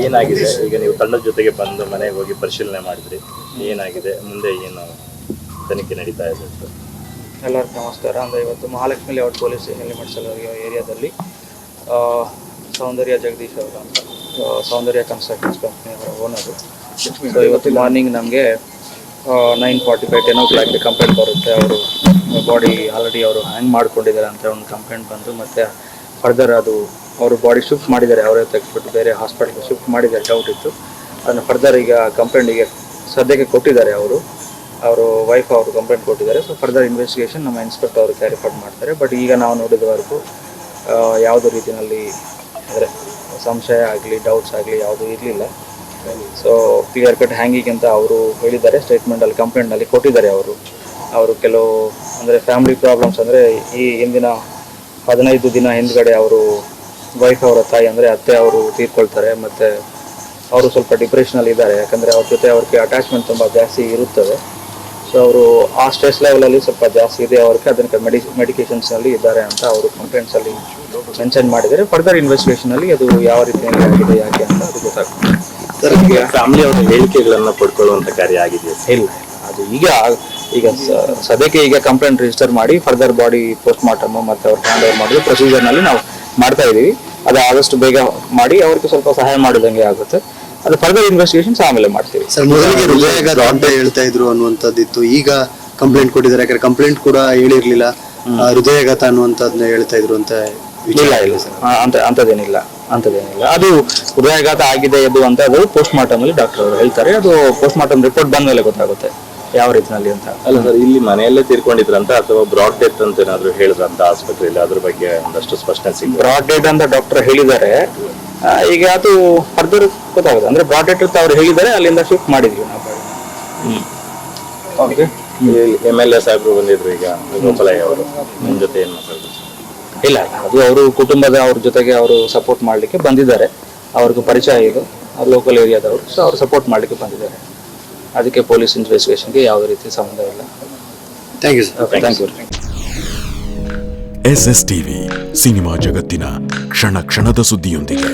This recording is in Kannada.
ಏನಾಗಿದೆ ಈಗ ನೀವು ತಂಡದ ಜೊತೆಗೆ ಬಂದು ಮನೆಗೆ ಹೋಗಿ ಪರಿಶೀಲನೆ ಮಾಡಿದ್ರಿ, ಏನಾಗಿದೆ ಮುಂದೆ ಏನು ತನಿಖೆ ನಡೀತಾ ಇದೆ ಅಂತ? ಎಲ್ಲರಿಗೂ ನಮಸ್ಕಾರ. ಅಂದರೆ ಇವತ್ತು ಮಹಾಲಕ್ಷ್ಮಿ ಲೇಔಟ್ ಪೊಲೀಸ್ ಲಿಮಿಟ್ಸ್ ಏರಿಯಾದಲ್ಲಿ ಸೌಂದರ್ಯ ಜಗದೀಶ್ ಅವರು ಅಂತ ಸೌಂದರ್ಯ ಕನ್ಸ್ಟ್ರಕ್ಷನ್ಸ್ ಕಂಪ್ನಿಯವರ ಓನರು. ಸೊ ಇವತ್ತು ಮಾರ್ನಿಂಗ್ ನಮಗೆ 9:45 10 o'clock ಕಂಪ್ಲೇಂಟ್ ಬರುತ್ತೆ. ಅವರು ಬಾಡಿ ಆಲ್ರೆಡಿ ಅವರು ಹ್ಯಾಂಗ್ ಮಾಡ್ಕೊಂಡಿದ್ದಾರೆ ಅಂತ ಒಂದು ಕಂಪ್ಲೇಂಟ್ ಬಂದು, ಮತ್ತು ಫರ್ದರ್ ಅದು ಅವರು ಬಾಡಿ ಶಿಫ್ಟ್ ಮಾಡಿದ್ದಾರೆ, ಅವರೇ ತೆಗೆದುಬಿಟ್ಟು ಬೇರೆ ಹಾಸ್ಪಿಟಲ್ಗೆ ಶಿಫ್ಟ್ ಮಾಡಿದ್ದಾರೆ. ಡೌಟ್ ಇತ್ತು, ಅದನ್ನು ಫರ್ದರ್ ಈಗ ಕಂಪ್ಲೇಂಟಿಗೆ ಸದ್ಯಕ್ಕೆ ಕೊಟ್ಟಿದ್ದಾರೆ. ಅವರು ವೈಫ್ ಅವರು ಕಂಪ್ಲೇಂಟ್ ಕೊಟ್ಟಿದ್ದಾರೆ. ಸೊ ಫರ್ದರ್ ಇನ್ವೆಸ್ಟಿಗೇಷನ್ ನಮ್ಮ ಇನ್ಸ್ಪೆಕ್ಟರ್ ಅವರು ಕ್ಯಾರಿಫೈ ಮಾಡ್ತಾರೆ. ಬಟ್ ಈಗ ನಾವು ನೋಡಿದವರೆಗೂ ಯಾವುದೇ ರೀತಿಯಲ್ಲಿ ಅಂದರೆ ಸಂಶಯ ಆಗಲಿ ಡೌಟ್ಸ್ ಆಗಲಿ ಯಾವುದೂ ಇರಲಿಲ್ಲ. ಸೊ ಕ್ಲಿಯರ್ ಕಟ್ ಹ್ಯಾಂಗಿಂಗ್ ಅಂತ ಅವರು ಹೇಳಿದ್ದಾರೆ, ಸ್ಟೇಟ್ಮೆಂಟಲ್ಲಿ ಕಂಪ್ಲೇಂಟ್ನಲ್ಲಿ ಕೊಟ್ಟಿದ್ದಾರೆ. ಅವರು ಕೆಲವು ಅಂದರೆ ಫ್ಯಾಮಿಲಿ ಪ್ರಾಬ್ಲಮ್ಸ್, ಅಂದರೆ ಈ ಹಿಂದಿನ 15 ದಿನ ಹಿಂದ್ಗಡೆ ಅವರು ವೈಫ್ ಅವರ ತಾಯಿ ಅಂದರೆ ಅತ್ತೆ ಅವರು ತೀರ್ಕೊಳ್ತಾರೆ, ಮತ್ತು ಅವರು ಸ್ವಲ್ಪ ಡಿಪ್ರೆಷನಲ್ಲಿ ಇದ್ದಾರೆ. ಯಾಕಂದರೆ ಅವ್ರ ಜೊತೆ ಅವ್ರಿಗೆ ಅಟ್ಯಾಚ್ಮೆಂಟ್ ತುಂಬ ಜಾಸ್ತಿ ಇರುತ್ತದೆ. ಸೊ ಅವರು ಆ ಸ್ಟ್ರೆಸ್ ಲೆವೆಲಲ್ಲಿ ಸ್ವಲ್ಪ ಜಾಸ್ತಿ ಇದೆ ಅವ್ರಿಗೆ, ಅದಕ್ಕೆ ಮೆಡಿಕೇಷನ್ಸ್ನಲ್ಲಿ ಇದ್ದಾರೆ ಅಂತ ಅವರು ಕಂಪ್ಲೇಂಟ್ಸಲ್ಲಿ ಮೆನ್ಷನ್ ಮಾಡಿದ್ದಾರೆ. ಫರ್ದರ್ ಇನ್ವೆಸ್ಟಿಗೇಷನಲ್ಲಿ ಅದು ಯಾವ ರೀತಿಯಲ್ಲಿ ಆಗಿದೆ ಯಾಕೆ ಅಂತ ಅದು ಗೊತ್ತಾಗ್ತದೆ. ಸರ್, ಈಗ ಫ್ಯಾಮಿಲಿ ಅವರ ಹೇಳಿಕೆಗಳನ್ನು ಪಡ್ಕೊಳ್ಳುವಂಥ ಕಾರ್ಯ ಆಗಿದೆಯಾ? ಇಲ್ಲ, ಅದು ಈಗ ಸದ್ಯಕ್ಕೆ ಈಗ ಕಂಪ್ಲೇಂಟ್ ರಿಜಿಸ್ಟರ್ ಮಾಡಿ ಫರ್ದರ್ ಬಾಡಿ ಪೋಸ್ಟ್ ಮಾರ್ಟಮ್ ಮತ್ತು ಅವ್ರು ಹ್ಯಾಂಡ್ ಓವರ್ ಮಾಡೋದು ಪ್ರೊಸೀಜರ್ನಲ್ಲಿ ನಾವು ಮಾಡ್ತಾ ಇದ್ದೀವಿ. ಅದು ಆದಷ್ಟು ಬೇಗ ಮಾಡಿ ಅವ್ರಿಗೆ ಸ್ವಲ್ಪ ಸಹಾಯ ಮಾಡಿದಂಗೆ ಆಗುತ್ತೆ. ಅದು ಫರ್ದರ್ ಇನ್ವೆಸ್ಟಿಗೇಷನ್ಸ್ ಆಮೇಲೆ ಮಾಡ್ತೀವಿ. ಸರ್, ಮೊದಲಿಗೆ ಹೃದಯಾಘಾತ ಅಂತ ಹೇಳ್ತಾ ಇದ್ರು ಅನ್ನುವಂಥದ್ದಿತ್ತು, ಈಗ ಕಂಪ್ಲೇಂಟ್ ಕೊಟ್ಟಿದ್ದಾರೆ. ಯಾಕಂದ್ರೆ ಕಂಪ್ಲೇಂಟ್ ಕೂಡ ಹೇಳಿರ್ಲಿಲ್ಲ, ಹೃದಯಾಘಾತ ಅನ್ನುವಂಥದ್ದನ್ನ ಹೇಳ್ತಾ ಇದ್ರು ಅಂತ. ಇಲ್ಲ ಸರ್, ಅಂಥದ್ದೇನಿಲ್ಲ. ಅದು ಹೃದಯಾಘಾತ ಆಗಿದೆ ಅದು ಅಂತ ಅದು ಪೋಸ್ಟ್ ಮಾರ್ಟಮ್ ಅಲ್ಲಿ ಡಾಕ್ಟರ್ ಅವರು ಹೇಳ್ತಾರೆ. ಅದು ಪೋಸ್ಟ್ ಮಾರ್ಟಮ್ ರಿಪೋರ್ಟ್ ಬಂದ ಮೇಲೆ ಗೊತ್ತಾಗುತ್ತೆ ಯಾವ ರೀತಿಯಲ್ಲಿ ಅಂತ. ಅಲ್ಲ ಸರ್, ಇಲ್ಲಿ ಮನೆಯಲ್ಲೇ ತೀರ್ಕೊಂಡಿದ್ರಂತ ಅಥವಾ ಬ್ರಾಡ್ ಡೆತ್ ಅಂತ ಏನಾದ್ರು ಹೇಳಿದ್ರಂತ ಆಸ್ಪತ್ರೆಯಲ್ಲಿ? ಅದ್ರ ಬಗ್ಗೆ ಒಂದಷ್ಟು ಸ್ಪಷ್ಟನೆ ಸಿಗುತ್ತೆ. ಬ್ರಾಡ್ ಡೆತ್ ಅಂತ ಡಾಕ್ಟರ್ ಹೇಳಿದ್ದಾರೆ. ಈಗ ಅದು ಫರ್ದರ್ ಗೊತ್ತಾಗುತ್ತೆ. ಅಂದ್ರೆ ಬ್ರಾಡ್ ಡೆತ್ ಅವ್ರು ಹೇಳಿದ್ದಾರೆ, ಅಲ್ಲಿಂದ ಶಿಫ್ಟ್ ಮಾಡಿದ್ವಿ ನಾವು. ಓಕೆ. MLA ಸಾಹೇಬರು ಬಂದಿದ್ರು ಈಗ, ಗೋಪಾಲಯ್ಯ ಅವರು, ನಿಮ್ಮ ಜೊತೆ ಏನು ಮಾತಾಡಿದ್ರು? ಇಲ್ಲ, ಅದು ಅವರು ಕುಟುಂಬದ ಅವ್ರ ಜೊತೆಗೆ ಅವರು ಸಪೋರ್ಟ್ ಮಾಡಲಿಕ್ಕೆ ಬಂದಿದ್ದಾರೆ. ಅವ್ರಿಗೂ ಪರಿಚಯ ಇದು, ಲೋಕಲ್ ಏರಿಯಾದವರು. ಸೊ ಅವ್ರು ಸಪೋರ್ಟ್ ಮಾಡಲಿಕ್ಕೆ ಬಂದಿದ್ದಾರೆ. ಅದಕ್ಕೆ ಪೊಲೀಸ್ ಇನ್ವೆಸ್ಟಿಗೇಷನ್ಗೆ ಯಾವುದೇ ರೀತಿ ಸಂಬಂಧ ಇಲ್ಲ. Thank you sir. Thank you. SSTV cinema ಜಗತ್ತಿನ ಕ್ಷಣ ಕ್ಷಣದ ಸುದ್ದಿಯೊಂದಿಗೆ.